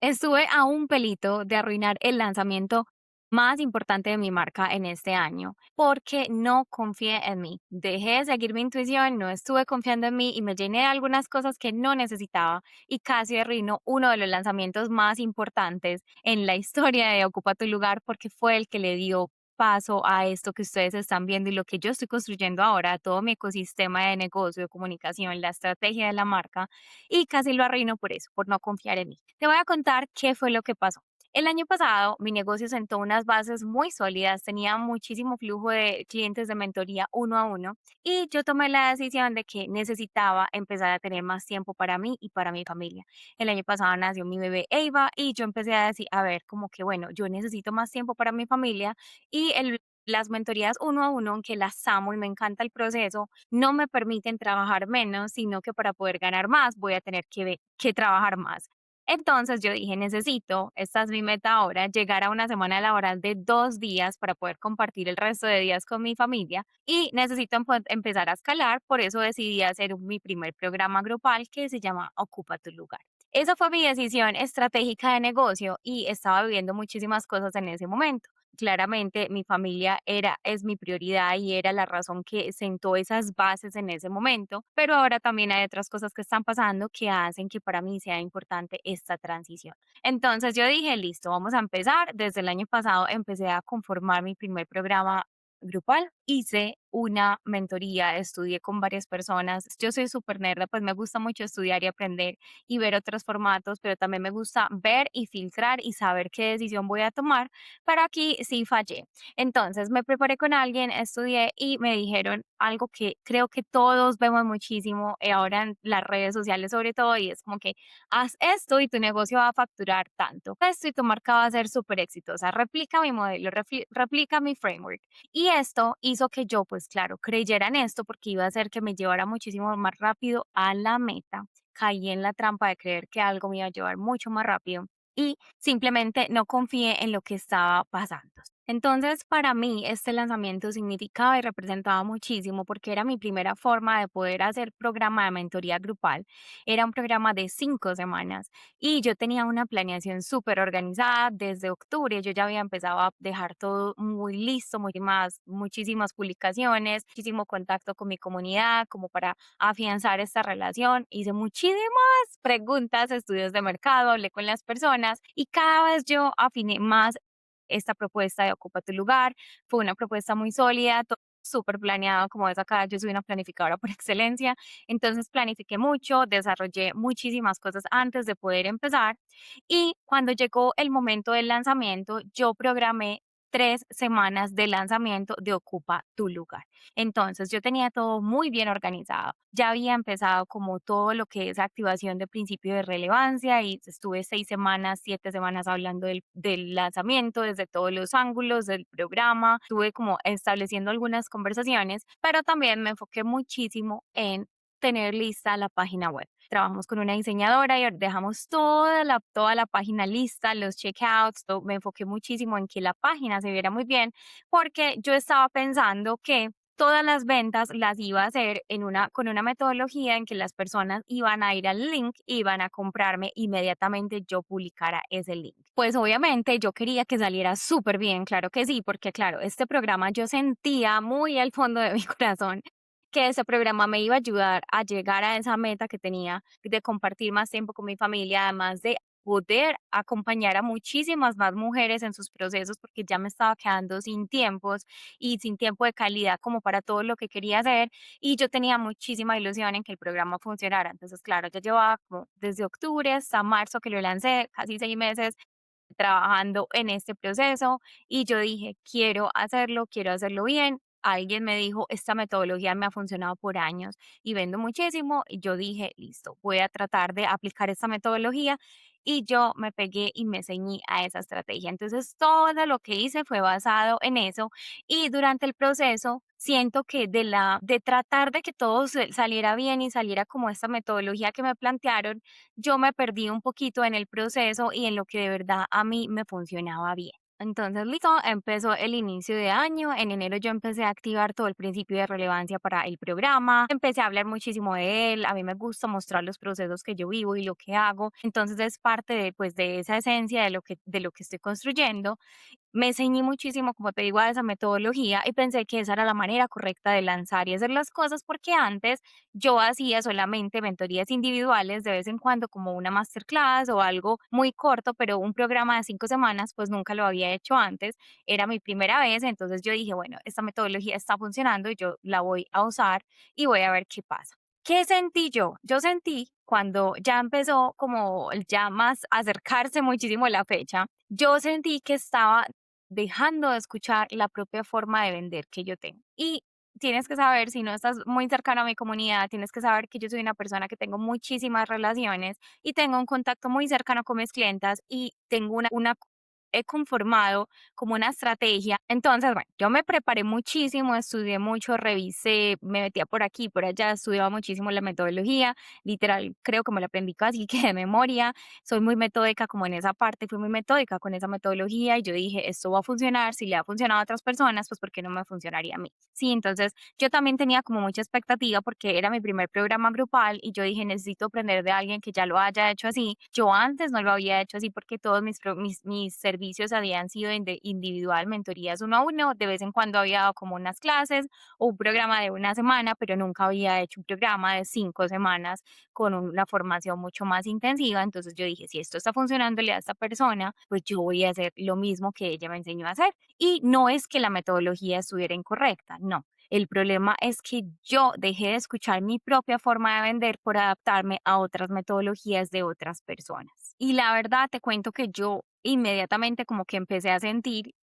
Estuve a un pelito de arruinar el lanzamiento más importante de mi marca en este año, porque no confié en mí. Dejé de seguir mi intuición, no estuve confiando en mí y me llené de algunas cosas que no necesitaba y casi arruinó uno de los lanzamientos más importantes en la historia de Ocupa tu lugar porque fue el que le dio paso a esto que ustedes están viendo y lo que yo estoy construyendo ahora, todo mi ecosistema de negocio, de comunicación, la estrategia de la marca y casi lo arruino por eso, por no confiar en mí. Te voy a contar qué fue lo que pasó. El año pasado mi negocio sentó unas bases muy sólidas, tenía muchísimo flujo de clientes de mentoría uno a uno y yo tomé la decisión de que necesitaba empezar a tener más tiempo para mí y para mi familia. El año pasado nació mi bebé Eva y yo empecé a decir, a ver, como que bueno, yo necesito más tiempo para mi familia y las mentorías uno a uno, aunque las amo y me encanta el proceso, no me permiten trabajar menos, sino que para poder ganar más voy a tener que trabajar más. Entonces yo dije, necesito, esta es mi meta ahora, llegar a una semana laboral de 2 días para poder compartir el resto de días con mi familia y necesito empezar a escalar, por eso decidí hacer mi primer programa grupal que se llama Ocupa tu lugar. Esa fue mi decisión estratégica de negocio y estaba viviendo muchísimas cosas en ese momento. Claramente mi familia es mi prioridad y era la razón que sentó esas bases en ese momento, pero ahora también hay otras cosas que están pasando que hacen que para mí sea importante esta transición. Entonces yo dije, listo, vamos a empezar. Desde el año pasado empecé a conformar mi primer programa grupal. Hice una mentoría, estudié con varias personas. Yo soy súper nerda, pues me gusta mucho estudiar y aprender y ver otros formatos, pero también me gusta ver y filtrar y saber qué decisión voy a tomar, pero aquí sí fallé. Entonces me preparé con alguien, estudié y me dijeron algo que creo que todos vemos muchísimo ahora en las redes sociales sobre todo y es como que haz esto y tu negocio va a facturar tanto. Esto y tu marca va a ser súper exitosa. Replica mi modelo, replica mi framework. Y esto hizo que yo, pues claro, creyera en esto porque iba a hacer que me llevara muchísimo más rápido a la meta. Caí en la trampa de creer que algo me iba a llevar mucho más rápido y simplemente no confié en lo que estaba pasando. Entonces, para mí, este lanzamiento significaba y representaba muchísimo porque era mi primera forma de poder hacer programa de mentoría grupal. Era un programa de 5 semanas y yo tenía una planeación súper organizada desde octubre. Yo ya había empezado a dejar todo muy listo, muchísimas publicaciones, muchísimo contacto con mi comunidad, como para afianzar esta relación. Hice muchísimas preguntas, estudios de mercado, hablé con las personas y cada vez yo afiné más esta propuesta de Ocupa tu lugar. Fue una propuesta muy sólida, todo súper planeado, como ves acá, yo soy una planificadora por excelencia, entonces planifiqué mucho, desarrollé muchísimas cosas antes de poder empezar y cuando llegó el momento del lanzamiento, yo programé 3 semanas de lanzamiento de Ocupa tu lugar. Entonces yo tenía todo muy bien organizado. Ya había empezado como todo lo que es activación de principio de relevancia y estuve 6 semanas, 7 semanas hablando del lanzamiento desde todos los ángulos del programa. Estuve como estableciendo algunas conversaciones, pero también me enfoqué muchísimo en tener lista la página web. Trabajamos con una diseñadora y dejamos toda la página lista, los checkouts, me enfoqué muchísimo en que la página se viera muy bien porque yo estaba pensando que todas las ventas las iba a hacer con una metodología en que las personas iban a ir al link, iban a comprarme inmediatamente yo publicara ese link. Pues obviamente yo quería que saliera súper bien, claro que sí, porque claro, este programa yo sentía muy al fondo de mi corazón que ese programa me iba a ayudar a llegar a esa meta que tenía de compartir más tiempo con mi familia, además de poder acompañar a muchísimas más mujeres en sus procesos porque ya me estaba quedando sin tiempos y sin tiempo de calidad como para todo lo que quería hacer y yo tenía muchísima ilusión en que el programa funcionara. Entonces, claro, ya llevaba como desde octubre hasta marzo que lo lancé, casi 6 meses trabajando en este proceso y yo dije, quiero hacerlo bien. Alguien me dijo, esta metodología me ha funcionado por años y vendo muchísimo. Y yo dije, listo, voy a tratar de aplicar esta metodología. Y yo me pegué y me ceñí a esa estrategia. Entonces, todo lo que hice fue basado en eso. Y durante el proceso, siento que de tratar de que todo saliera bien y saliera como esta metodología que me plantearon, yo me perdí un poquito en el proceso y en lo que de verdad a mí me funcionaba bien. Entonces, listo, empezó el inicio de año. En enero yo empecé a activar todo el principio de relevancia para el programa. Empecé a hablar muchísimo de él. A mí me gusta mostrar los procesos que yo vivo y lo que hago. Entonces, es parte de, pues, de esa esencia de lo que estoy construyendo. Me ceñí muchísimo, como te digo, a esa metodología y pensé que esa era la manera correcta de lanzar y hacer las cosas, porque antes yo hacía solamente mentorías individuales de vez en cuando, como una masterclass o algo muy corto, pero un programa de 5 semanas, pues nunca lo había hecho antes. Era mi primera vez, entonces yo dije, bueno, esta metodología está funcionando y yo la voy a usar y voy a ver qué pasa. ¿Qué sentí yo? Yo sentí cuando ya empezó como ya más acercarse muchísimo la fecha, yo sentí que estaba dejando de escuchar la propia forma de vender que yo tengo. Y tienes que saber, si no estás muy cercano a mi comunidad, tienes que saber que yo soy una persona que tengo muchísimas relaciones y tengo un contacto muy cercano con mis clientas y tengo he conformado como una estrategia. Entonces, bueno, yo me preparé muchísimo, estudié mucho, revisé, me metía por aquí, por allá, estudiaba muchísimo la metodología, literal, creo que me la aprendí casi que de memoria. Soy muy metódica como en esa parte, fui muy metódica con esa metodología y yo dije, esto va a funcionar, si le ha funcionado a otras personas, pues ¿por qué no me funcionaría a mí? Sí, entonces yo también tenía como mucha expectativa porque era mi primer programa grupal y yo dije, necesito aprender de alguien que ya lo haya hecho así. Yo antes no lo había hecho así porque todos mis servicios habían sido individual, mentorías uno a uno, de vez en cuando había dado como unas clases o un programa de una semana, pero nunca había hecho un programa de 5 semanas con una formación mucho más intensiva. Entonces yo dije, si esto está funcionándole a esta persona, pues yo voy a hacer lo mismo que ella me enseñó a hacer. Y no es que la metodología estuviera incorrecta, no. El problema es que yo dejé de escuchar mi propia forma de vender por adaptarme a otras metodologías de otras personas. Y la verdad te cuento que yo inmediatamente como que empecé a sentir,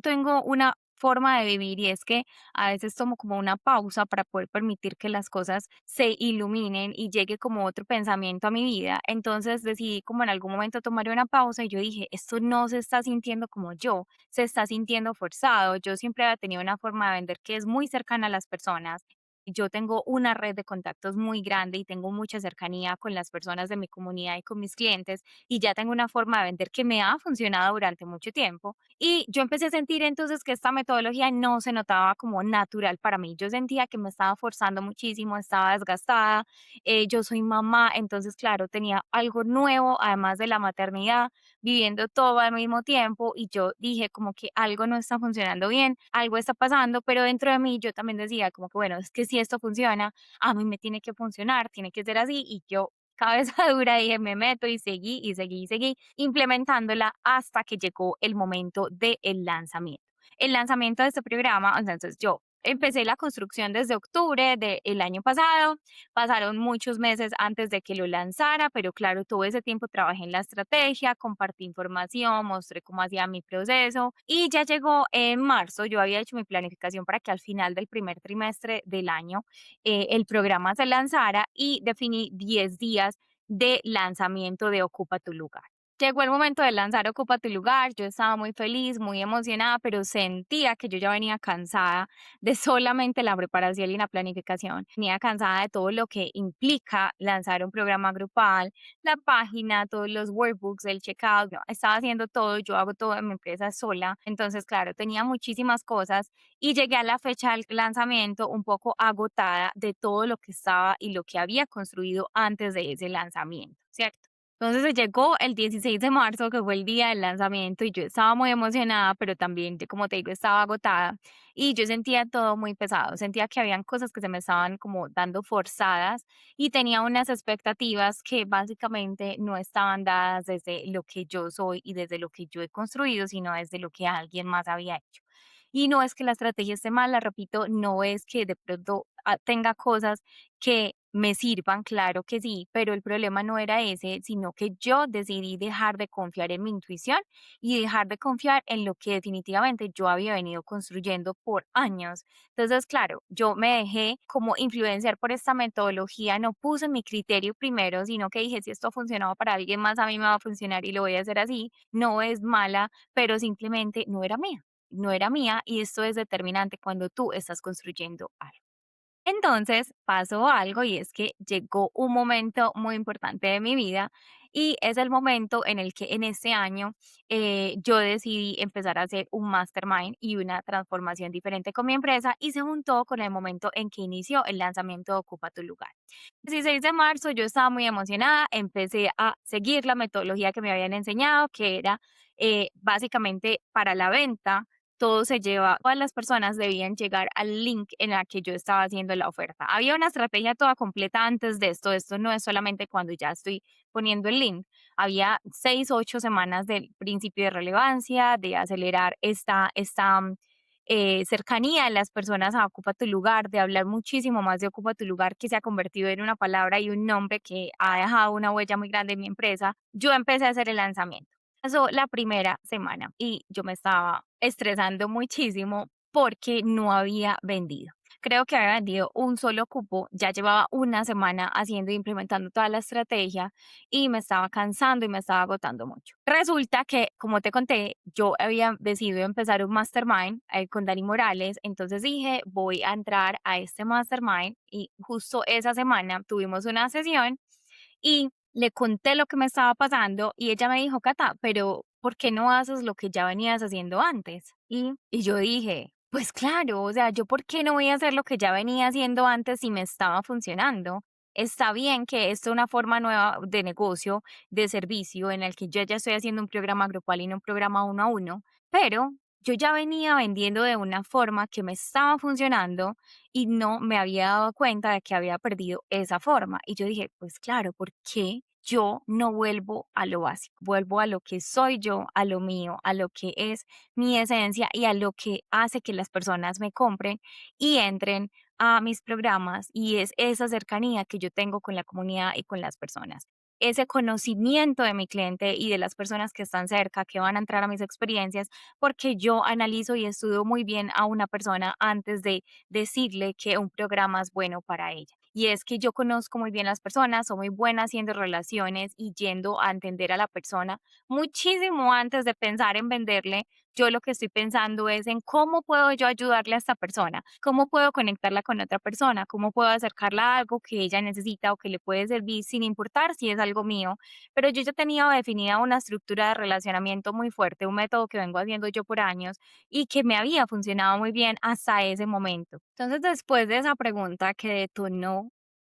tengo una forma de vivir y es que a veces tomo como una pausa para poder permitir que las cosas se iluminen y llegue como otro pensamiento a mi vida. Entonces decidí como en algún momento tomar una pausa y yo dije, esto no se está sintiendo como yo, se está sintiendo forzado. Yo siempre había tenido una forma de vender que es muy cercana a las personas. Yo tengo una red de contactos muy grande y tengo mucha cercanía con las personas de mi comunidad y con mis clientes y ya tengo una forma de vender que me ha funcionado durante mucho tiempo. Y yo empecé a sentir entonces que esta metodología no se notaba como natural para mí. Yo sentía que me estaba forzando muchísimo, estaba desgastada. Yo soy mamá, entonces claro, tenía algo nuevo, además de la maternidad, viviendo todo al mismo tiempo y yo dije como que algo no está funcionando bien, algo está pasando, pero dentro de mí yo también decía como que bueno, es que si esto funciona, a mí me tiene que funcionar, tiene que ser así y yo cabeza dura dije me meto y seguí y seguí y seguí implementándola hasta que llegó el momento del lanzamiento. El lanzamiento de este programa, entonces yo empecé la construcción desde octubre del año pasado. Pasaron muchos meses antes de que lo lanzara, pero claro, todo ese tiempo trabajé en la estrategia, compartí información, mostré cómo hacía mi proceso y ya llegó en marzo. Yo había hecho mi planificación para que al final del primer trimestre del año el programa se lanzara y definí 10 días de lanzamiento de Ocupa tu lugar. Llegó el momento de lanzar Ocupa tu lugar, yo estaba muy feliz, muy emocionada, pero sentía que yo ya venía cansada de solamente la preparación y la planificación. Venía cansada de todo lo que implica lanzar un programa grupal, la página, todos los workbooks, el checkout. Yo estaba haciendo todo, yo hago todo en mi empresa sola. Entonces, claro, tenía muchísimas cosas y llegué a la fecha del lanzamiento un poco agotada de todo lo que estaba y lo que había construido antes de ese lanzamiento, ¿cierto? Entonces llegó el 16 de marzo, que fue el día del lanzamiento, y yo estaba muy emocionada, pero también, como te digo, estaba agotada y yo sentía todo muy pesado. Sentía que habían cosas que se me estaban como dando forzadas y tenía unas expectativas que básicamente no estaban dadas desde lo que yo soy y desde lo que yo he construido, sino desde lo que alguien más había hecho. Y no es que la estrategia esté mala, repito, no es que de pronto tenga cosas que me sirvan, claro que sí, pero el problema no era ese, sino que yo decidí dejar de confiar en mi intuición y dejar de confiar en lo que definitivamente yo había venido construyendo por años. Entonces, claro, yo me dejé como influenciar por esta metodología, no puse mi criterio primero, sino que dije, si esto ha funcionado para alguien más, a mí me va a funcionar y lo voy a hacer así. No es mala, pero simplemente no era mía, no era mía y esto es determinante cuando tú estás construyendo algo. Entonces pasó algo y es que llegó un momento muy importante de mi vida y es el momento en el que en este año yo decidí empezar a hacer un mastermind y una transformación diferente con mi empresa y se juntó con el momento en que inició el lanzamiento de Ocupa tu lugar. 16 de marzo yo estaba muy emocionada, empecé a seguir la metodología que me habían enseñado, que era básicamente para la venta todo se lleva, todas las personas debían llegar al link en la que yo estaba haciendo la oferta. Había una estrategia toda completa antes de esto no es solamente cuando ya estoy poniendo el link. Había 6, 8 semanas del principio de relevancia, de acelerar esta cercanía de las personas a Ocupa tu lugar, de hablar muchísimo más de Ocupa tu lugar, que se ha convertido en una palabra y un nombre que ha dejado una huella muy grande en mi empresa. Yo empecé a hacer el lanzamiento. Pasó la primera semana y yo me estaba estresando muchísimo porque no había vendido. Creo que había vendido un solo cupo, ya llevaba una semana haciendo e implementando toda la estrategia y me estaba cansando y me estaba agotando mucho. Resulta que, como te conté, yo había decidido empezar un mastermind con Dani Morales, entonces dije, voy a entrar a este mastermind y justo esa semana tuvimos una sesión y le conté lo que me estaba pasando y ella me dijo, Cata, pero ¿por qué no haces lo que ya venías haciendo antes? Y yo dije, pues claro, o sea, ¿yo por qué no voy a hacer lo que ya venía haciendo antes si me estaba funcionando? Está bien que esto es una forma nueva de negocio, de servicio, en el que yo ya estoy haciendo un programa grupal y no un programa uno a uno, pero yo ya venía vendiendo de una forma que me estaba funcionando y no me había dado cuenta de que había perdido esa forma. Y yo dije, pues claro, ¿por qué yo no vuelvo a lo básico? Vuelvo a lo que soy yo, a lo mío, a lo que es mi esencia y a lo que hace que las personas me compren y entren a mis programas y es esa cercanía que yo tengo con la comunidad y con las personas. Ese conocimiento de mi cliente y de las personas que están cerca, que van a entrar a mis experiencias, porque yo analizo y estudio muy bien a una persona antes de decirle que un programa es bueno para ella. Y es que yo conozco muy bien las personas, soy muy buena haciendo relaciones y yendo a entender a la persona muchísimo antes de pensar en venderle. Yo lo que estoy pensando es en cómo puedo yo ayudarle a esta persona, cómo puedo conectarla con otra persona, cómo puedo acercarla a algo que ella necesita o que le puede servir sin importar si es algo mío. Pero yo ya tenía definida una estructura de relacionamiento muy fuerte, un método que vengo haciendo yo por años y que me había funcionado muy bien hasta ese momento. Entonces, después de esa pregunta que detonó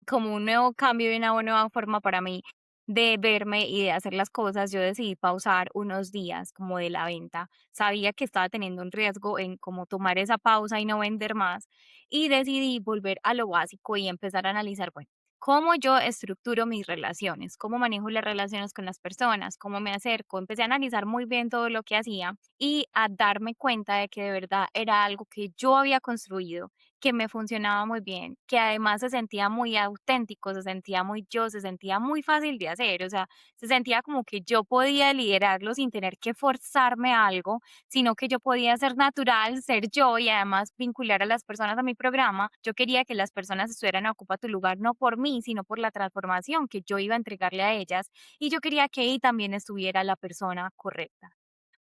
como un nuevo cambio y una nueva forma para mí de verme y de hacer las cosas, yo decidí pausar unos días como de la venta. Sabía que estaba teniendo un riesgo en como tomar esa pausa y no vender más y decidí volver a lo básico y empezar a analizar, bueno, cómo yo estructuro mis relaciones, cómo manejo las relaciones con las personas, cómo me acerco. Empecé a analizar muy bien todo lo que hacía y a darme cuenta de que de verdad era algo que yo había construido, que me funcionaba muy bien, que además se sentía muy auténtico, se sentía muy yo, se sentía muy fácil de hacer, o sea, se sentía como que yo podía liderarlo sin tener que forzarme a algo, sino que yo podía ser natural, ser yo y además vincular a las personas a mi programa. Yo quería que las personas estuvieran a Ocupa tu lugar no por mí, sino por la transformación que yo iba a entregarle a ellas y yo quería que ahí también estuviera la persona correcta.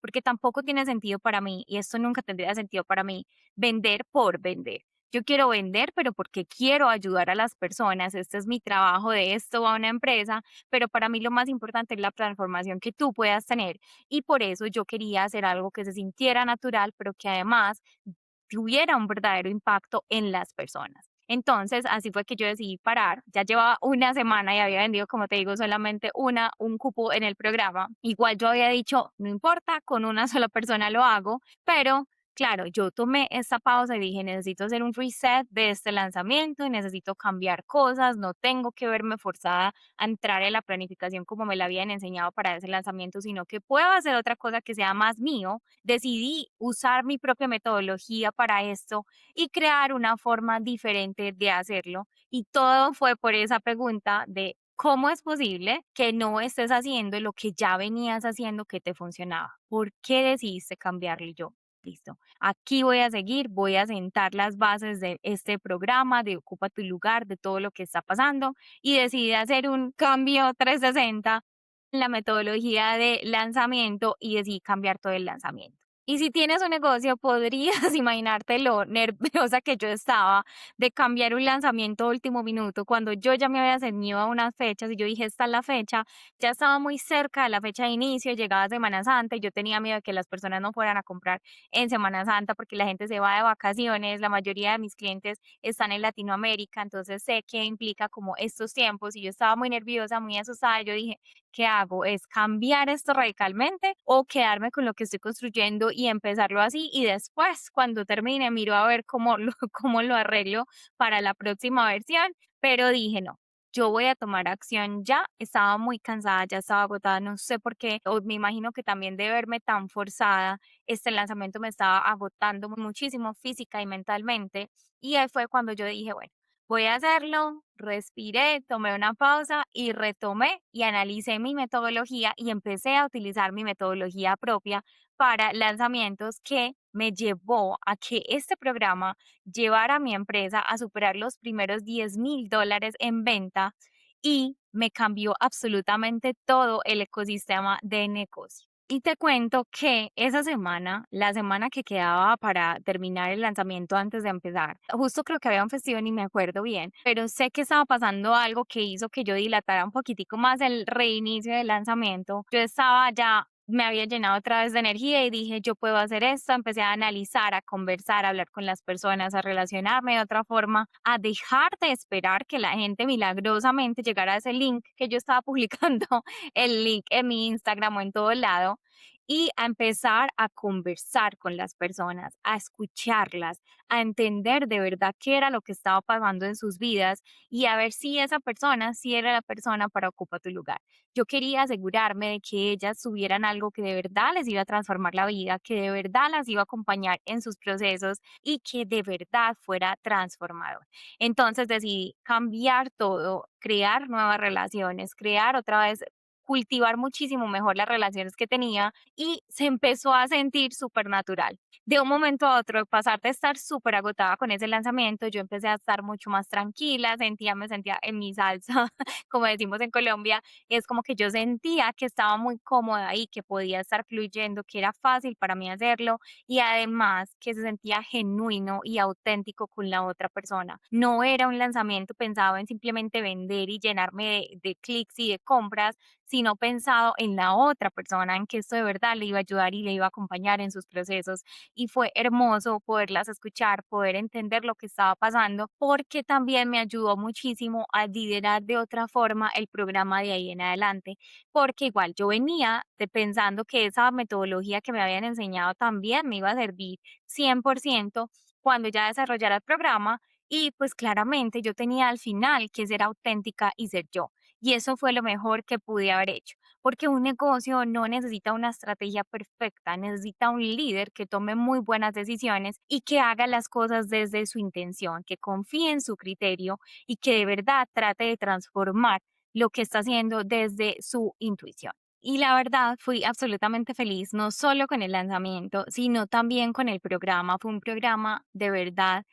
Porque tampoco tiene sentido para mí, y esto nunca tendría sentido para mí, vender por vender. Yo quiero vender, pero porque quiero ayudar a las personas. Este es mi trabajo, de esto va una empresa, pero para mí lo más importante es la transformación que tú puedas tener. Y por eso yo quería hacer algo que se sintiera natural, pero que además tuviera un verdadero impacto en las personas. Entonces, así fue que yo decidí parar. Ya llevaba una semana y había vendido, como te digo, solamente un cupo en el programa. Igual yo había dicho, no importa, con una sola persona lo hago, pero claro, yo tomé esta pausa y dije, necesito hacer un reset de este lanzamiento y necesito cambiar cosas, no tengo que verme forzada a entrar en la planificación como me la habían enseñado para ese lanzamiento, sino que puedo hacer otra cosa que sea más mío. Decidí usar mi propia metodología para esto y crear una forma diferente de hacerlo. Y todo fue por esa pregunta de cómo es posible que no estés haciendo lo que ya venías haciendo que te funcionaba. ¿Por qué decidiste cambiarlo? Y yo, listo, aquí voy a seguir, voy a sentar las bases de este programa, de Ocupa tu lugar, de todo lo que está pasando y decidí hacer un cambio 360 en la metodología de lanzamiento y decidí cambiar todo el lanzamiento. Y si tienes un negocio, podrías imaginarte lo nerviosa que yo estaba de cambiar un lanzamiento a último minuto, cuando yo ya me había ceñido a unas fechas y yo dije, esta es la fecha, ya estaba muy cerca de la fecha de inicio, llegaba Semana Santa y yo tenía miedo de que las personas no fueran a comprar en Semana Santa porque la gente se va de vacaciones, la mayoría de mis clientes están en Latinoamérica, entonces sé que implica como estos tiempos y yo estaba muy nerviosa, muy asustada, yo dije, ¿qué hago? ¿Es cambiar esto radicalmente o quedarme con lo que estoy construyendo y empezarlo así? Y después, cuando termine, miro a ver cómo lo, cómo lo arreglo para la próxima versión. Pero dije, no, yo voy a tomar acción ya. Estaba muy cansada, ya estaba agotada, no sé por qué. O me imagino que también de verme tan forzada, este lanzamiento me estaba agotando muchísimo física y mentalmente. Y ahí fue cuando yo dije, bueno, voy a hacerlo, respiré, tomé una pausa y retomé y analicé mi metodología y empecé a utilizar mi metodología propia para lanzamientos que me llevó a que este programa llevara a mi empresa a superar los primeros $10,000 en venta y me cambió absolutamente todo el ecosistema de negocio. Y te cuento que esa semana, la semana que quedaba para terminar el lanzamiento antes de empezar, justo creo que había un festivo, ni me acuerdo bien, pero sé que estaba pasando algo que hizo que yo dilatara un poquitico más el reinicio del lanzamiento. Yo estaba ya, me había llenado otra vez de energía y dije, yo puedo hacer esto. Empecé a analizar, a conversar, a hablar con las personas, a relacionarme de otra forma, a dejar de esperar que la gente milagrosamente llegara a ese link que yo estaba publicando, el link en mi Instagram o en todo lado, y a empezar a conversar con las personas, a escucharlas, a entender de verdad qué era lo que estaba pasando en sus vidas y a ver si esa persona, si era la persona para ocupar tu lugar. Yo quería asegurarme de que ellas tuvieran algo que de verdad les iba a transformar la vida, que de verdad las iba a acompañar en sus procesos y que de verdad fuera transformador. Entonces decidí cambiar todo, crear nuevas relaciones, crear otra vez, cultivar muchísimo mejor las relaciones que tenía y se empezó a sentir súper natural. De un momento a otro, pasar de estar súper agotada con ese lanzamiento, yo empecé a estar mucho más tranquila, me sentía en mi salsa, como decimos en Colombia, es como que yo sentía que estaba muy cómoda ahí, que podía estar fluyendo, que era fácil para mí hacerlo y además que se sentía genuino y auténtico con la otra persona. No era un lanzamiento pensado en simplemente vender y llenarme de clics y de compras, sino pensado en la otra persona, en que esto de verdad le iba a ayudar y le iba a acompañar en sus procesos. Y fue hermoso poderlas escuchar, poder entender lo que estaba pasando, porque también me ayudó muchísimo a liderar de otra forma el programa de ahí en adelante, porque igual yo venía de pensando que esa metodología que me habían enseñado también me iba a servir 100% cuando ya desarrollara el programa. Y pues claramente yo tenía al final que ser auténtica y ser yo. Y eso fue lo mejor que pude haber hecho, porque un negocio no necesita una estrategia perfecta, necesita un líder que tome muy buenas decisiones y que haga las cosas desde su intención, que confíe en su criterio y que de verdad trate de transformar lo que está haciendo desde su intuición. Y la verdad, fui absolutamente feliz, no solo con el lanzamiento, sino también con el programa. Fue un programa de verdad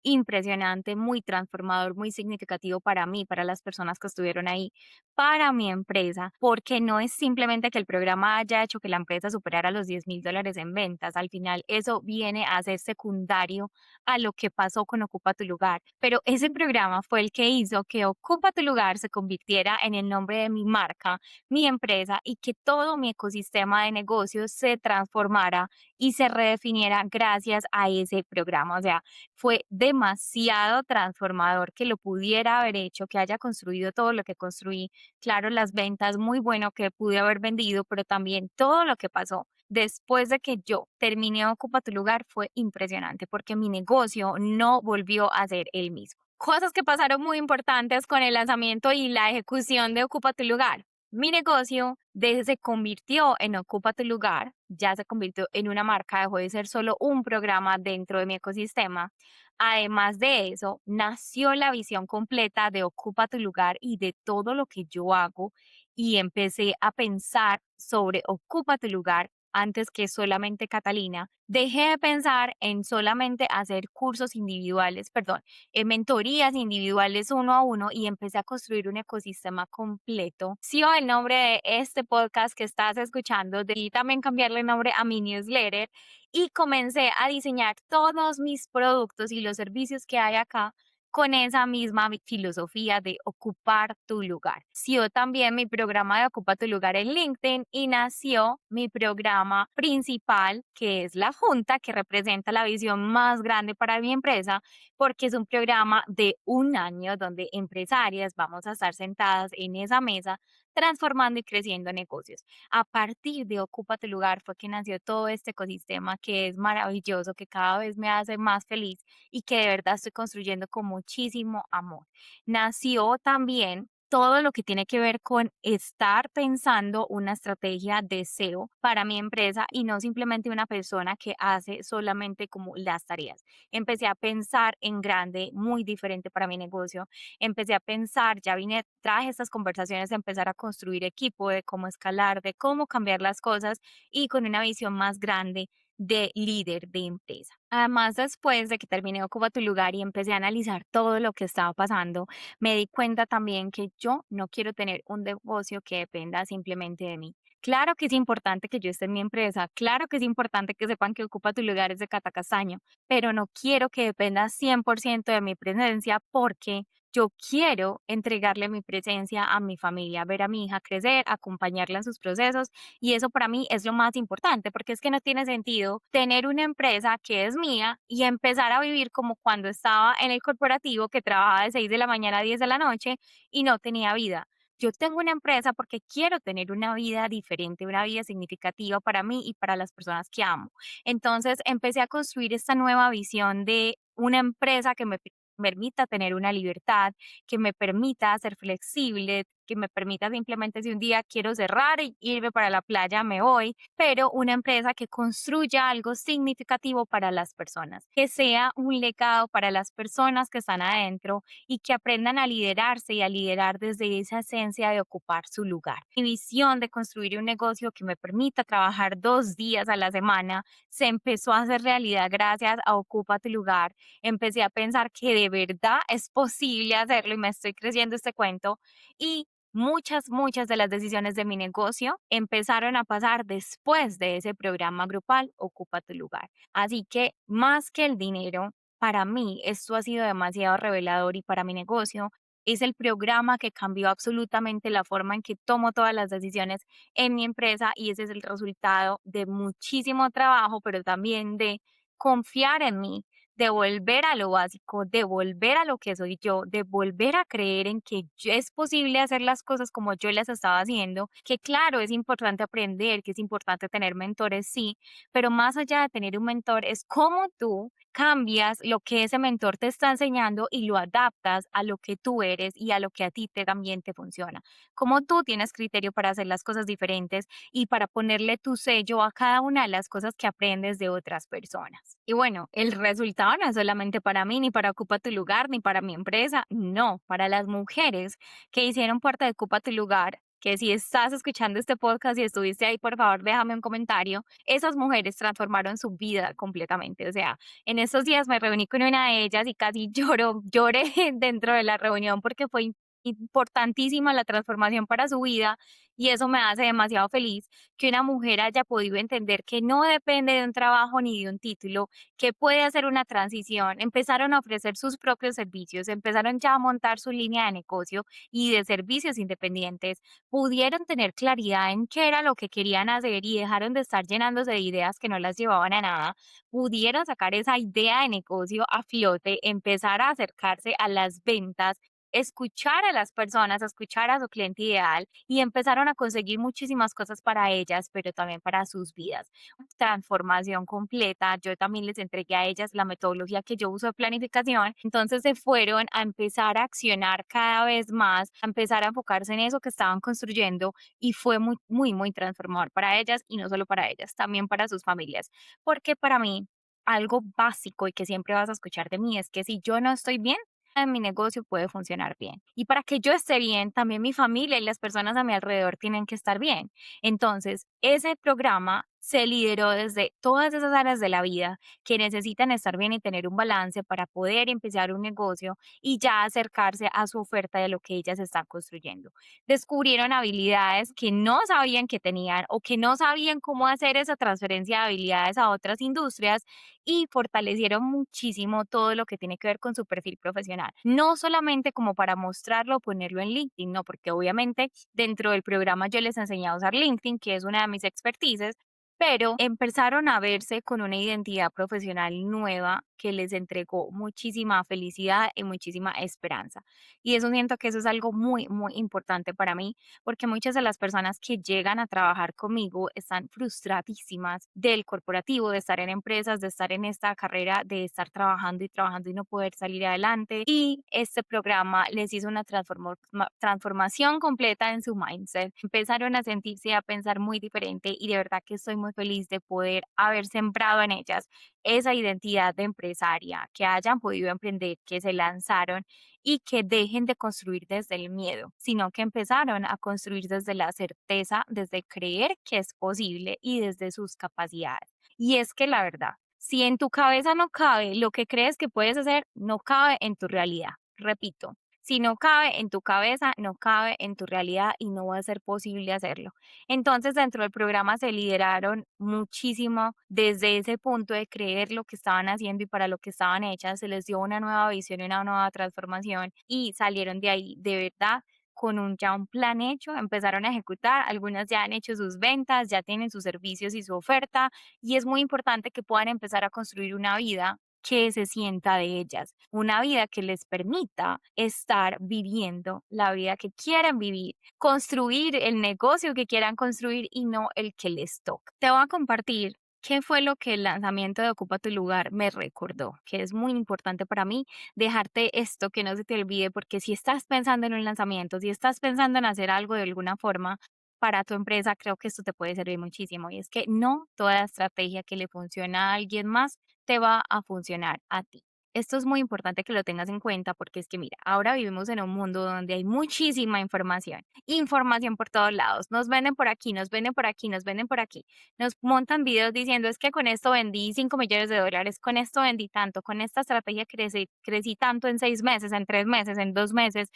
impresionante, muy transformador, muy significativo para mí, para las personas que estuvieron ahí, para mi empresa, porque no es simplemente que el programa haya hecho que la empresa superara los $10,000 en ventas. Al final, eso viene a ser secundario a lo que pasó con Ocupa tu lugar. Pero ese programa fue el que hizo que Ocupa tu lugar se convirtiera en el nombre de mi marca, mi empresa, y que todo mi ecosistema de negocios se transformara y se redefiniera gracias a ese programa. O sea, fue demasiado transformador que lo pudiera haber hecho, que haya construido todo lo que construí. Claro, las ventas, muy bueno que pude haber vendido, pero también todo lo que pasó después de que yo terminé Ocupa tu lugar fue impresionante porque mi negocio no volvió a ser el mismo. Cosas que pasaron muy importantes con el lanzamiento y la ejecución de Ocupa tu lugar. Mi negocio se convirtió en Ocupa tu lugar, ya se convirtió en una marca, dejó de ser solo un programa dentro de mi ecosistema. Además de eso, nació la visión completa de Ocupa tu lugar y de todo lo que yo hago y empecé a pensar sobre Ocupa tu lugar antes que solamente Catalina. Dejé de pensar en solamente hacer cursos individuales, perdón, mentorías individuales uno a uno y empecé a construir un ecosistema completo. Sí, o el nombre de este podcast que estás escuchando, de también cambiarle el nombre a mi newsletter y comencé a diseñar todos mis productos y los servicios que hay acá con esa misma filosofía de ocupar tu lugar. Nació también mi programa de Ocupa tu lugar en LinkedIn y nació mi programa principal, que es la Junta, que representa la visión más grande para mi empresa, porque es un programa de un año donde empresarias vamos a estar sentadas en esa mesa transformando y creciendo negocios. A partir de Ocupa tu lugar fue que nació todo este ecosistema que es maravilloso, que cada vez me hace más feliz y que de verdad estoy construyendo con muchísimo amor. Nació también todo lo que tiene que ver con estar pensando una estrategia de SEO para mi empresa y no simplemente una persona que hace solamente como las tareas. Empecé a pensar en grande, muy diferente para mi negocio. Empecé a pensar, ya vine, traje estas conversaciones de empezar a construir equipo, de cómo escalar, de cómo cambiar las cosas y con una visión más grande de líder de empresa. Además, después de que terminé Ocupa tu lugar y empecé a analizar todo lo que estaba pasando, me di cuenta también que yo no quiero tener un negocio que dependa simplemente de mí. Claro que es importante que yo esté en mi empresa, claro que es importante que sepan que Ocupa tu lugar es de Catacastaño, pero no quiero que dependa 100% de mi presencia porque yo quiero entregarle mi presencia a mi familia, ver a mi hija crecer, acompañarla en sus procesos y eso para mí es lo más importante, porque es que no tiene sentido tener una empresa que es mía y empezar a vivir como cuando estaba en el corporativo que trabajaba de 6 de la mañana a 10 de la noche y no tenía vida. Yo tengo una empresa porque quiero tener una vida diferente, una vida significativa para mí y para las personas que amo. Entonces empecé a construir esta nueva visión de una empresa que me permita tener una libertad, que me permita ser flexible, que me permita simplemente si un día quiero cerrar y irme para la playa, me voy, pero una empresa que construya algo significativo para las personas, que sea un legado para las personas que están adentro y que aprendan a liderarse y a liderar desde esa esencia de ocupar su lugar. Mi visión de construir un negocio que me permita trabajar 2 días a la semana se empezó a hacer realidad gracias a Ocupa tu lugar. Empecé a pensar que de verdad es posible hacerlo y me estoy creciendo este cuento y muchas de las decisiones de mi negocio empezaron a pasar después de ese programa grupal Ocupa tu lugar. Así que más que el dinero, para mí esto ha sido demasiado revelador y para mi negocio es el programa que cambió absolutamente la forma en que tomo todas las decisiones en mi empresa y ese es el resultado de muchísimo trabajo, pero también de confiar en mí, de volver a lo básico, de volver a lo que soy yo, de volver a creer en que es posible hacer las cosas como yo las estaba haciendo, que claro, es importante aprender, que es importante tener mentores, sí, pero más allá de tener un mentor es cómo tú cambias lo que ese mentor te está enseñando y lo adaptas a lo que tú eres y a lo que a ti también te funciona. Cómo tú tienes criterio para hacer las cosas diferentes y para ponerle tu sello a cada una de las cosas que aprendes de otras personas. Y bueno, el resultado no es solamente para mí, ni para Ocupa tu lugar, ni para mi empresa, no, para las mujeres que hicieron parte de Ocupa tu lugar. Que si estás escuchando este podcast y estuviste ahí, por favor, déjame un comentario. Esas mujeres transformaron su vida completamente. O sea, en estos días me reuní con una de ellas y casi lloré dentro de la reunión porque fue importantísima la transformación para su vida y eso me hace demasiado feliz que una mujer haya podido entender que no depende de un trabajo ni de un título, que puede hacer una transición. Empezaron a ofrecer sus propios servicios, empezaron ya a montar su línea de negocio y de servicios independientes, pudieron tener claridad en qué era lo que querían hacer y dejaron de estar llenándose de ideas que no las llevaban a nada, pudieron sacar esa idea de negocio a flote, empezar a acercarse a las ventas, escuchar a las personas, escuchar a su cliente ideal y empezaron a conseguir muchísimas cosas para ellas, pero también para sus vidas. Transformación completa. Yo también les entregué a ellas la metodología que yo uso de planificación. Entonces se fueron a empezar a accionar cada vez más, a empezar a enfocarse en eso que estaban construyendo y fue muy transformador para ellas y no solo para ellas, también para sus familias. Porque para mí, algo básico y que siempre vas a escuchar de mí es que si yo no estoy bien, en mi negocio puede funcionar bien. Y para que yo esté bien, también mi familia y las personas a mi alrededor tienen que estar bien. Entonces, ese programa se lideró desde todas esas áreas de la vida que necesitan estar bien y tener un balance para poder empezar un negocio y ya acercarse a su oferta de lo que ellas están construyendo. Descubrieron habilidades que no sabían que tenían o que no sabían cómo hacer esa transferencia de habilidades a otras industrias y fortalecieron muchísimo todo lo que tiene que ver con su perfil profesional. No solamente como para mostrarlo o ponerlo en LinkedIn, no, porque obviamente dentro del programa yo les enseñé a usar LinkedIn, que es una de mis expertices, pero empezaron a verse con una identidad profesional nueva que les entregó muchísima felicidad y muchísima esperanza. Y eso siento que eso es algo muy, muy importante para mí, porque muchas de las personas que llegan a trabajar conmigo están frustradísimas del corporativo, de estar en empresas, de estar en esta carrera, de estar trabajando y no poder salir adelante. Y este programa les hizo una transformación completa en su mindset. Empezaron a sentirse y a pensar muy diferente y de verdad que estoy muy feliz de poder haber sembrado en ellas esa identidad de empresaria, que hayan podido emprender, que se lanzaron y que dejen de construir desde el miedo, sino que empezaron a construir desde la certeza, desde creer que es posible y desde sus capacidades. Y es que la verdad, si en tu cabeza no cabe lo que crees que puedes hacer, no cabe en tu realidad. Repito, si no cabe en tu cabeza, no cabe en tu realidad y no va a ser posible hacerlo. Entonces, dentro del programa se lideraron muchísimo desde ese punto de creer lo que estaban haciendo y para lo que estaban hechas, se les dio una nueva visión y una nueva transformación y salieron de ahí de verdad con ya un plan hecho, empezaron a ejecutar, algunas ya han hecho sus ventas, ya tienen sus servicios y su oferta y es muy importante que puedan empezar a construir una vida que se sienta de ellas, una vida que les permita estar viviendo la vida que quieran vivir, construir el negocio que quieran construir y no el que les toca. Te voy a compartir qué fue lo que el lanzamiento de Ocupa tu lugar me recordó, que es muy importante para mí dejarte esto que no se te olvide, porque si estás pensando en un lanzamiento, si estás pensando en hacer algo de alguna forma para tu empresa, creo que esto te puede servir muchísimo. Y es que no toda estrategia que le funciona a alguien más te va a funcionar a ti. Esto es muy importante que lo tengas en cuenta porque es que mira, ahora vivimos en un mundo donde hay muchísima información, información por todos lados, nos venden por aquí, nos venden por aquí, nos venden por aquí, nos montan videos diciendo es que con esto vendí 5 millones de dólares, con esto vendí tanto, con esta estrategia crecí tanto en 6 meses, en 3 meses, en 2 meses,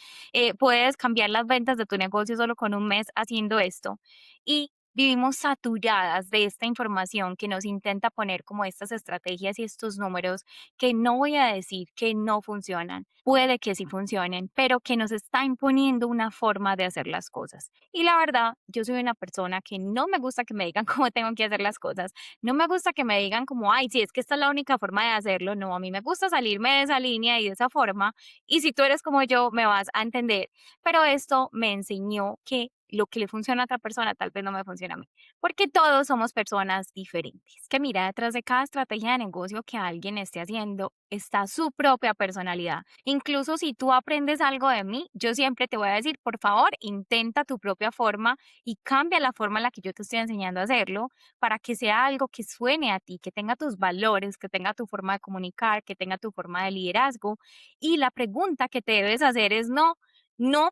puedes cambiar las ventas de tu negocio solo con un mes haciendo esto. Y vivimos saturadas de esta información que nos intenta poner como estas estrategias y estos números que no voy a decir que no funcionan, puede que sí funcionen, pero que nos está imponiendo una forma de hacer las cosas. Y la verdad, yo soy una persona que no me gusta que me digan cómo tengo que hacer las cosas, no me gusta que me digan como, ay, sí, es que esta es la única forma de hacerlo, no, a mí me gusta salirme de esa línea y de esa forma, y si tú eres como yo, me vas a entender, pero esto me enseñó que lo que le funciona a otra persona tal vez no me funciona a mí, porque todos somos personas diferentes. Que mira, detrás de cada estrategia de negocio que alguien esté haciendo está su propia personalidad. Incluso si tú aprendes algo de mí, yo siempre te voy a decir, por favor, intenta tu propia forma y cambia la forma en la que yo te estoy enseñando a hacerlo para que sea algo que suene a ti, que tenga tus valores, que tenga tu forma de comunicar, que tenga tu forma de liderazgo. Y la pregunta que te debes hacer es no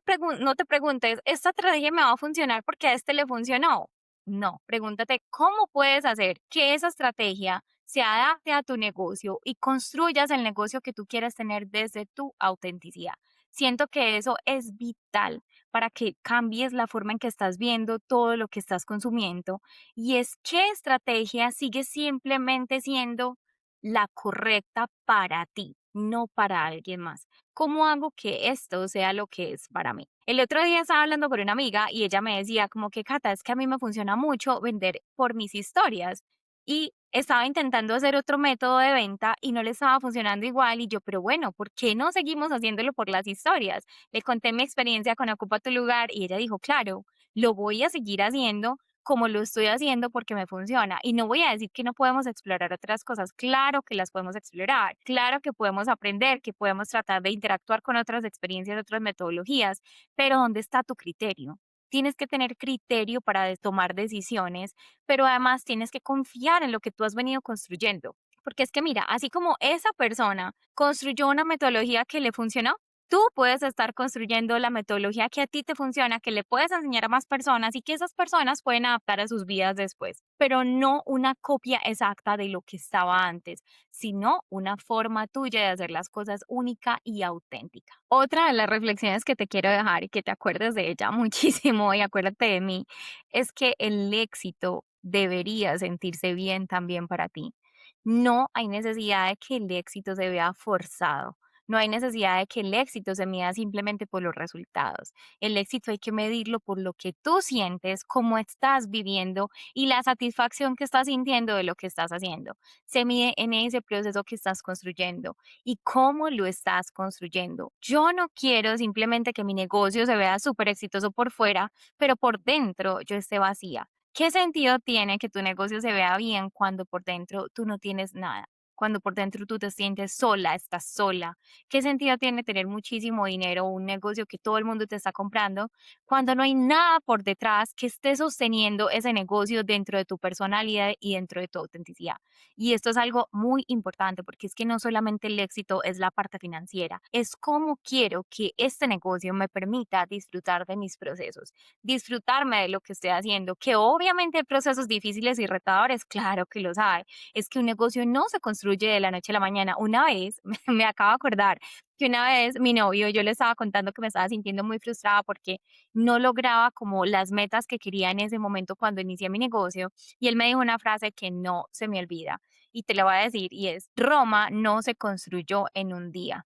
te preguntes, ¿esta estrategia me va a funcionar porque a este le funcionó? No, pregúntate cómo puedes hacer que esa estrategia se adapte a tu negocio y construyas el negocio que tú quieres tener desde tu autenticidad. Siento que eso es vital para que cambies la forma en que estás viendo todo lo que estás consumiendo y es qué estrategia sigue simplemente siendo la correcta para ti, no para alguien más. ¿Cómo hago que esto sea lo que es para mí? El otro día estaba hablando con una amiga y ella me decía como que, Cata, es que a mí me funciona mucho vender por mis historias y estaba intentando hacer otro método de venta y no le estaba funcionando igual y yo, pero bueno, ¿por qué no seguimos haciéndolo por las historias? Le conté mi experiencia con Ocupa tu lugar y ella dijo, claro, lo voy a seguir haciendo como lo estoy haciendo porque me funciona. Y no voy a decir que no podemos explorar otras cosas. Claro que las podemos explorar. Claro que podemos aprender, que podemos tratar de interactuar con otras experiencias, otras metodologías. Pero ¿dónde está tu criterio? Tienes que tener criterio para tomar decisiones, pero además tienes que confiar en lo que tú has venido construyendo. Porque es que mira, así como esa persona construyó una metodología que le funcionó, Tú puedes estar construyendo la metodología que a ti te funciona, que le puedes enseñar a más personas y que esas personas pueden adaptar a sus vidas después, pero no una copia exacta de lo que estaba antes, sino una forma tuya de hacer las cosas única y auténtica. Otra de las reflexiones que te quiero dejar y que te acuerdes de ella muchísimo y acuérdate de mí, es que el éxito debería sentirse bien también para ti. No hay necesidad de que el éxito se vea forzado. No hay necesidad de que el éxito se mida simplemente por los resultados. El éxito hay que medirlo por lo que tú sientes, cómo estás viviendo y la satisfacción que estás sintiendo de lo que estás haciendo. Se mide en ese proceso que estás construyendo y cómo lo estás construyendo. Yo no quiero simplemente que mi negocio se vea súper exitoso por fuera, pero por dentro yo esté vacía. ¿Qué sentido tiene que tu negocio se vea bien cuando por dentro tú no tienes nada? Cuando por dentro tú te sientes sola, estás sola. ¿Qué sentido tiene tener muchísimo dinero o un negocio que todo el mundo te está comprando cuando no hay nada por detrás que esté sosteniendo ese negocio dentro de tu personalidad y dentro de tu autenticidad? Y esto es algo muy importante porque es que no solamente el éxito es la parte financiera, es cómo quiero que este negocio me permita disfrutar de mis procesos, disfrutarme de lo que estoy haciendo, que obviamente hay procesos difíciles y retadores, claro que los hay. Es que un negocio no se construye de la noche a la mañana. Una vez, me acabo de acordar que una vez mi novio, yo le estaba contando que me estaba sintiendo muy frustrada porque no lograba como las metas que quería en ese momento cuando inicié mi negocio y él me dijo una frase que no se me olvida y te la voy a decir y es, Roma no se construyó en un día.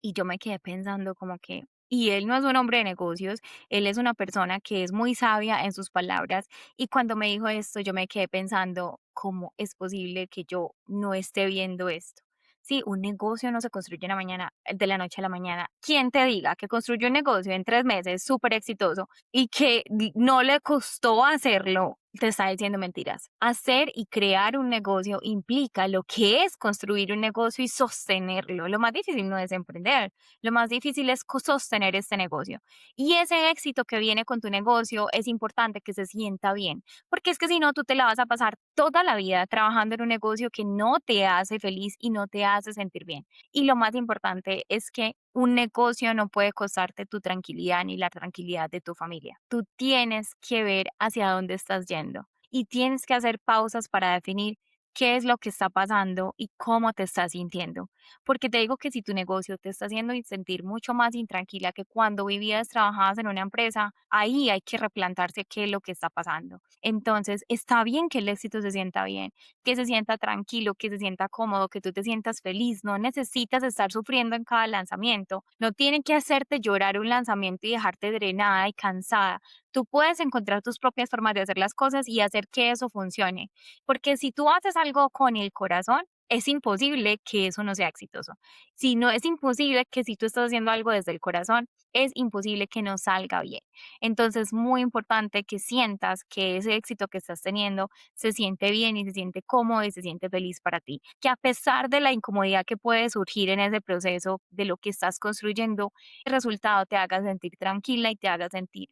Y yo me quedé pensando como que, y él no es un hombre de negocios, él es una persona que es muy sabia en sus palabras. Y cuando me dijo esto, yo me quedé pensando, ¿cómo es posible que yo no esté viendo esto? Sí, un negocio no se construye en la mañana, de la noche a la mañana. ¿Quién te diga que construyó un negocio en 3 meses súper exitoso y que no le costó hacerlo? Te está diciendo mentiras. Hacer y crear un negocio implica lo que es construir un negocio y sostenerlo. Lo más difícil no es emprender, lo más difícil es sostener este negocio. Y ese éxito que viene con tu negocio es importante que se sienta bien, porque es que si no, tú te la vas a pasar toda la vida trabajando en un negocio que no te hace feliz y no te hace sentir bien. Y lo más importante es que un negocio no puede costarte tu tranquilidad ni la tranquilidad de tu familia. Tú tienes que ver hacia dónde estás yendo y tienes que hacer pausas para definir qué es lo que está pasando y cómo te estás sintiendo. Porque te digo que si tu negocio te está haciendo sentir mucho más intranquila que cuando vivías, trabajabas en una empresa, ahí hay que replantarse qué es lo que está pasando. Entonces, está bien que el éxito se sienta bien, que se sienta tranquilo, que se sienta cómodo, que tú te sientas feliz. No necesitas estar sufriendo en cada lanzamiento. No tiene que hacerte llorar un lanzamiento y dejarte drenada y cansada. Tú puedes encontrar tus propias formas de hacer las cosas y hacer que eso funcione. Porque si tú haces algo con el corazón, es imposible que eso no sea exitoso. Si no, es imposible que si tú estás haciendo algo desde el corazón, es imposible que no salga bien. Entonces, muy importante que sientas que ese éxito que estás teniendo se siente bien y se siente cómodo y se siente feliz para ti. Que a pesar de la incomodidad que puede surgir en ese proceso de lo que estás construyendo, el resultado te haga sentir tranquila y te haga sentir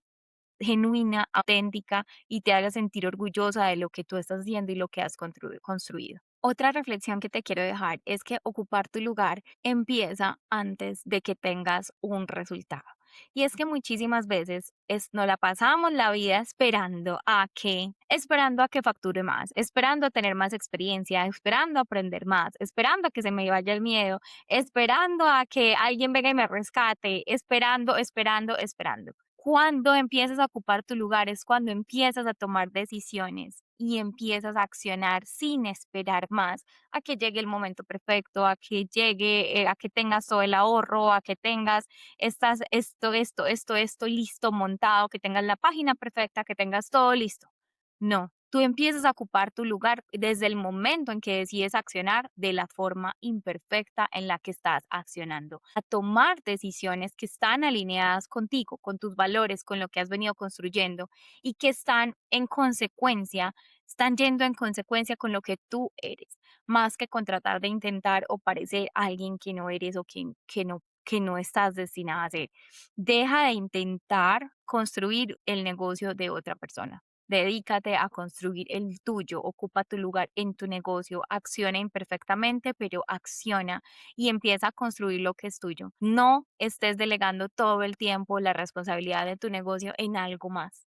genuina, auténtica y te haga sentir orgullosa de lo que tú estás haciendo y lo que has construido. Otra reflexión que te quiero dejar es que ocupar tu lugar empieza antes de que tengas un resultado. Y es que muchísimas veces nos la pasamos la vida esperando a que facture más, esperando a tener más experiencia, esperando a aprender más, esperando a que se me vaya el miedo, esperando a que alguien venga y me rescate, esperando, esperando, esperando. Cuando empiezas a ocupar tu lugar es cuando empiezas a tomar decisiones y empiezas a accionar sin esperar más a que llegue el momento perfecto, a que llegue, a que tengas todo el ahorro, a que tengas esto listo, montado, que tengas la página perfecta, que tengas todo listo. No, tú empiezas a ocupar tu lugar desde el momento en que decides accionar de la forma imperfecta en la que estás accionando, a tomar decisiones que están alineadas contigo, con tus valores, con lo que has venido construyendo y que están yendo en consecuencia con lo que tú eres, más que con tratar de intentar o parecer alguien que no eres o que no estás destinada a ser. Deja de intentar construir el negocio de otra persona. Dedícate a construir el tuyo, ocupa tu lugar en tu negocio, acciona imperfectamente, pero acciona y empieza a construir lo que es tuyo. No estés delegando todo el tiempo la responsabilidad de tu negocio en algo más.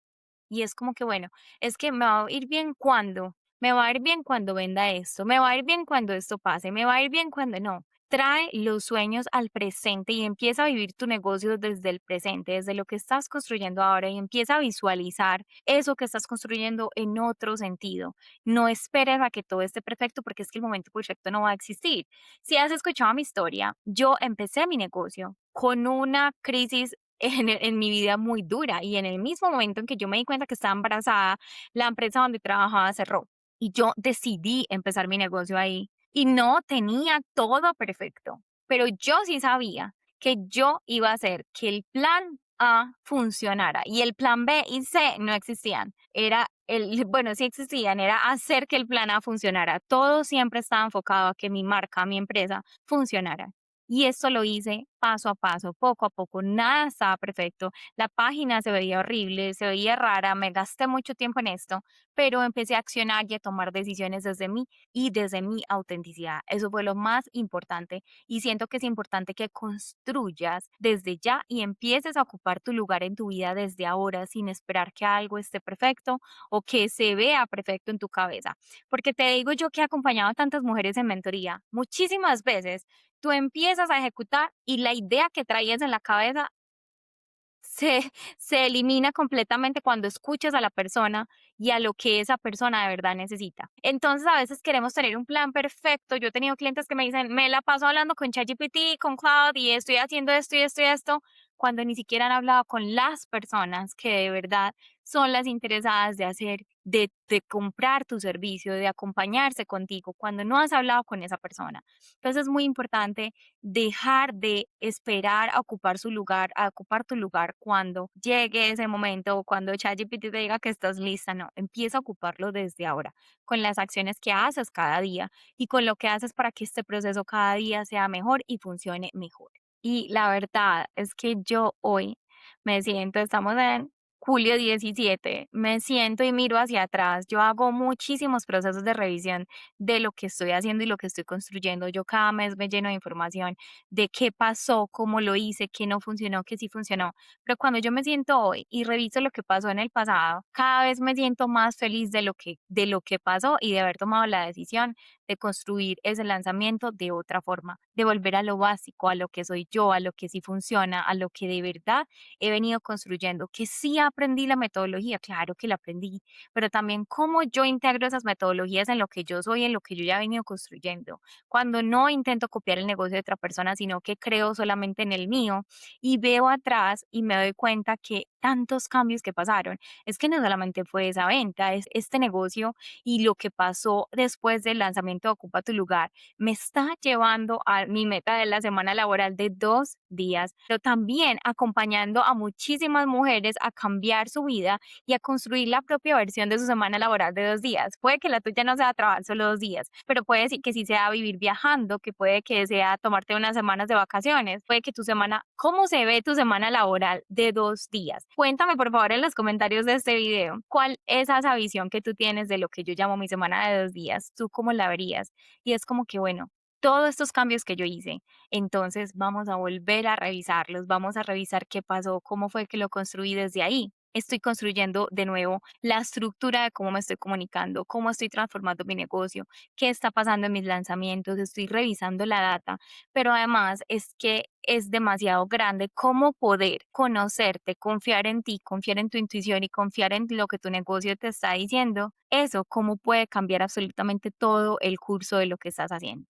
Y es como que, bueno, es que me va a ir bien cuando, me va a ir bien cuando venda esto, me va a ir bien cuando esto pase, me va a ir bien cuando no. Trae los sueños al presente y empieza a vivir tu negocio desde el presente, desde lo que estás construyendo ahora y empieza a visualizar eso que estás construyendo en otro sentido. No esperes a que todo esté perfecto porque es que el momento perfecto no va a existir. Si has escuchado mi historia, yo empecé mi negocio con una crisis en mi vida muy dura y en el mismo momento en que yo me di cuenta que estaba embarazada, la empresa donde trabajaba cerró y yo decidí empezar mi negocio ahí y no tenía todo perfecto, pero yo sí sabía que yo iba a hacer que el plan A funcionara y el plan B y C no existían. Era bueno, sí existían, era hacer que el plan A funcionara. Todo siempre estaba enfocado a que mi marca, mi empresa funcionara. Y esto lo hice paso a paso, poco a poco. Nada estaba perfecto. La página se veía horrible, se veía rara, me gasté mucho tiempo en esto, pero empecé a accionar y a tomar decisiones desde mí y desde mi autenticidad. Eso fue lo más importante y siento que es importante que construyas desde ya y empieces a ocupar tu lugar en tu vida desde ahora sin esperar que algo esté perfecto o que se vea perfecto en tu cabeza. Porque te digo yo que he acompañado a tantas mujeres en mentoría, muchísimas veces tú empiezas a ejecutar y la idea que traías en la cabeza se, se elimina completamente cuando escuchas a la persona y a lo que esa persona de verdad necesita. Entonces, a veces queremos tener un plan perfecto. Yo he tenido clientes que me dicen, me la paso hablando con ChatGPT, con Cloud y estoy haciendo esto y esto y esto, cuando ni siquiera han hablado con las personas que de verdad son las interesadas de hacer, de comprar tu servicio, de acompañarse contigo, cuando no has hablado con esa persona. Entonces, es muy importante dejar de esperar a ocupar su lugar, a ocupar tu lugar cuando llegue ese momento o cuando ChatGPT te diga que estás lista. No, empieza a ocuparlo desde ahora, con las acciones que haces cada día y con lo que haces para que este proceso cada día sea mejor y funcione mejor. Y la verdad es que yo hoy me siento, estamos en julio 17, me siento y miro hacia atrás. Yo hago muchísimos procesos de revisión de lo que estoy haciendo y lo que estoy construyendo. Yo cada mes me lleno de información de qué pasó, cómo lo hice, qué no funcionó, qué sí funcionó. Pero cuando yo me siento hoy y reviso lo que pasó en el pasado, cada vez me siento más feliz de lo que pasó y de haber tomado la decisión de construir ese lanzamiento de otra forma, de volver a lo básico, a lo que soy yo, a lo que sí funciona, a lo que de verdad he venido construyendo, que sí aprendí la metodología, claro que la aprendí, pero también cómo yo integro esas metodologías en lo que yo soy, en lo que yo ya he venido construyendo. Cuando no intento copiar el negocio de otra persona, sino que creo solamente en el mío y veo atrás y me doy cuenta que tantos cambios que pasaron, es que no solamente fue esa venta, es este negocio y lo que pasó después del lanzamiento de Ocupa tu lugar me está llevando a mi meta de la semana laboral de 2 días, pero también acompañando a muchísimas mujeres a cambiar su vida y a construir la propia versión de su semana laboral de 2 días. Puede que la tuya no sea trabajar solo 2 días, pero puede decir que sí sea vivir viajando, que puede que sea tomarte unas semanas de vacaciones, puede que tu semana, ¿cómo se ve tu semana laboral de 2 días? Cuéntame por favor en los comentarios de este video, ¿cuál es esa visión que tú tienes de lo que yo llamo mi semana de 2 días? ¿Tú cómo la verías? Y es como que, bueno, todos estos cambios que yo hice, entonces vamos a volver a revisarlos, vamos a revisar qué pasó, cómo fue que lo construí desde ahí. Estoy construyendo de nuevo la estructura de cómo me estoy comunicando, cómo estoy transformando mi negocio, qué está pasando en mis lanzamientos, estoy revisando la data, pero además es que es demasiado grande cómo poder conocerte, confiar en ti, confiar en tu intuición y confiar en lo que tu negocio te está diciendo. Eso, cómo puede cambiar absolutamente todo el curso de lo que estás haciendo.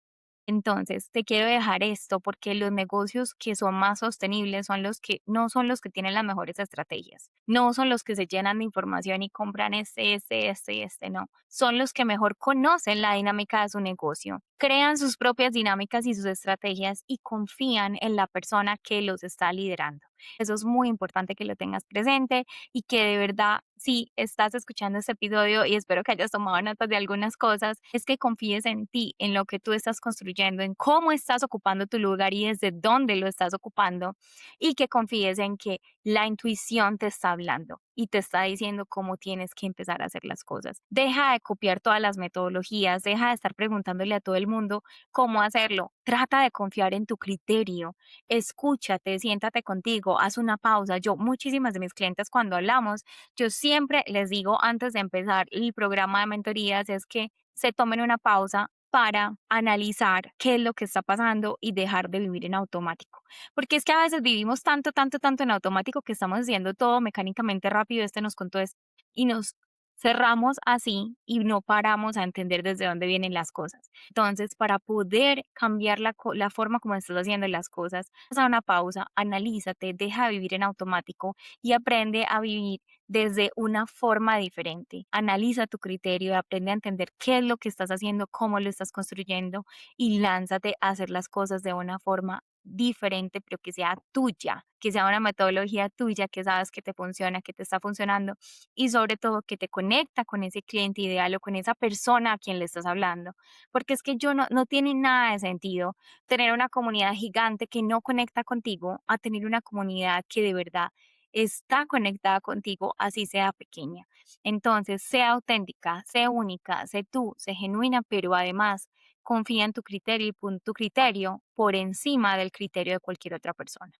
Entonces, te quiero dejar esto porque los negocios que son más sostenibles son los que no son los que tienen las mejores estrategias, no son los que se llenan de información y compran este y este, no. Son los que mejor conocen la dinámica de su negocio, crean sus propias dinámicas y sus estrategias y confían en la persona que los está liderando. Eso es muy importante que lo tengas presente y que de verdad, si estás escuchando este episodio y espero que hayas tomado notas de algunas cosas, es que confíes en ti, en lo que tú estás construyendo, en cómo estás ocupando tu lugar y desde dónde lo estás ocupando y que confíes en que La intuición te está hablando y te está diciendo cómo tienes que empezar a hacer las cosas. Deja de copiar todas las metodologías, deja de estar preguntándole a todo el mundo cómo hacerlo. Trata de confiar en tu criterio. Escúchate, siéntate contigo, haz una pausa. Yo, muchísimas de mis clientes cuando hablamos, yo siempre les digo antes de empezar el programa de mentorías es que se tomen una pausa para analizar qué es lo que está pasando y dejar de vivir en automático. Porque es que a veces vivimos tanto, tanto, tanto en automático que estamos haciendo todo mecánicamente rápido. Este nos contó esto y nos cerramos así y no paramos a entender desde dónde vienen las cosas. Entonces, para poder cambiar la forma como estás haciendo las cosas, haz una pausa, analízate, deja de vivir en automático y aprende a vivir desde una forma diferente. Analiza tu criterio, aprende a entender qué es lo que estás haciendo, cómo lo estás construyendo y lánzate a hacer las cosas de una forma diferente, pero que sea tuya, que sea una metodología tuya, que sabes que te funciona, que te está funcionando y sobre todo que te conecta con ese cliente ideal o con esa persona a quien le estás hablando. Porque es que no tiene nada de sentido tener una comunidad gigante que no conecta contigo a tener una comunidad que de verdad está conectada contigo, así sea pequeña. Entonces, sea auténtica, sé única, sé tú, sé genuina, pero además confía en tu criterio y pon tu criterio por encima del criterio de cualquier otra persona.